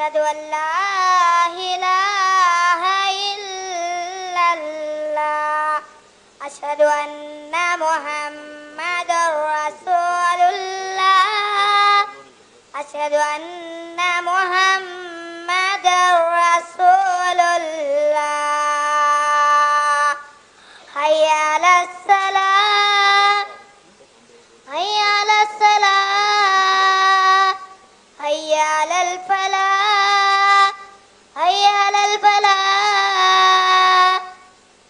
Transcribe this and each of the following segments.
அஷ்ஹது அல்லா இலாஹ இல்லல்லாஹ் அஷ்ஹது அன்ன முஹம்மதர் ரசூலுல்லாஹ் அஷ்ஹது அன்ன முஹம்மதர் ரசூலுல்லாஹ் ஹய்ய அலஸ் ஸலாத் ஹய்ய அலஸ் ஸலாத் ஹய்ய அலல் ஃபலாஹ் ஹய்ய அலல் ஃபலாஹ்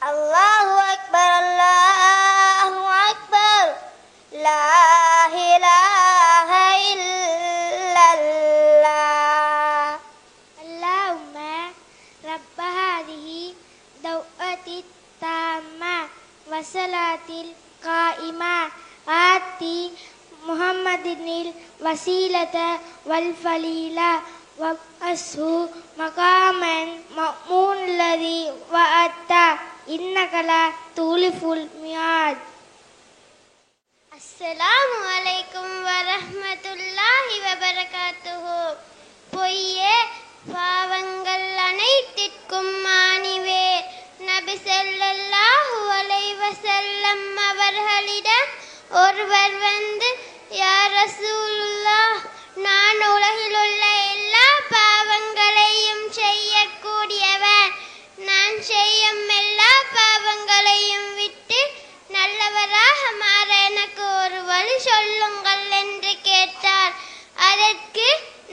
அல்லாஹு அக்பர் அல்லாஹு அக்பர் லா இலாஹ இல்லல்லாஹ் اللهم رب هذه الدعوة التامة والصلاة القائمة آتي محمد الوسيلة والفضيلة وابعثه مقاما محمودا الذي وعدته إنك لا تخلف الميعاد. அஸ்ஸலாமு அலைக்கும் வரஹ்மத்துல்லாஹி வபரகாத்துஹு. பொய்யே பாவங்கள் அனைத்திற்கும் மாணிவே நபி ஸல்லல்லாஹு அலைஹி வஸல்லம் அவர்களிடம் ஒருவர் வந்து, யா ரசூலுல்லாஹ், நான் உலகில் உள்ள எல்லா பாவங்களையும் செய்யக்கூடியவன். நான் செய்யும் எல்லா பாவங்களையும் விட்டு நல்லவராக மாற எனக்கு ஒரு வழி சொல்லுங்கள் என்று கேட்டார். அதற்கு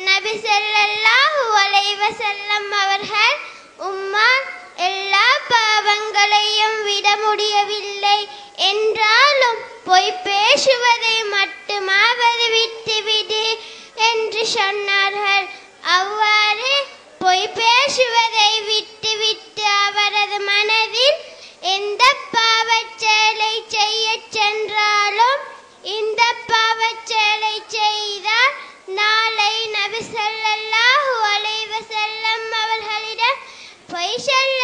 நபி ஸல்லல்லாஹு அலைஹி வஸல்லம் அவர்கள், உம்மா, எல்லா பாவங்களையும் விட முடியவில்லை என்றாலும் பொய் பேசுவதை மட்டுமாவது விட்டுவிடு என்று சொன்னார்கள். அவ்வாறு பொய் பேசுவதை விட்டுவிட்டு அவரது மனதில் எந்த பாவச் செயலை செய்ய சென்றாலும், இந்த பாவச் செயலை செய்தால் நாளை நபி ஸல்லல்லாஹு அலைஹி வஸல்லம் அவர்களிடம் பொய் சொல்ல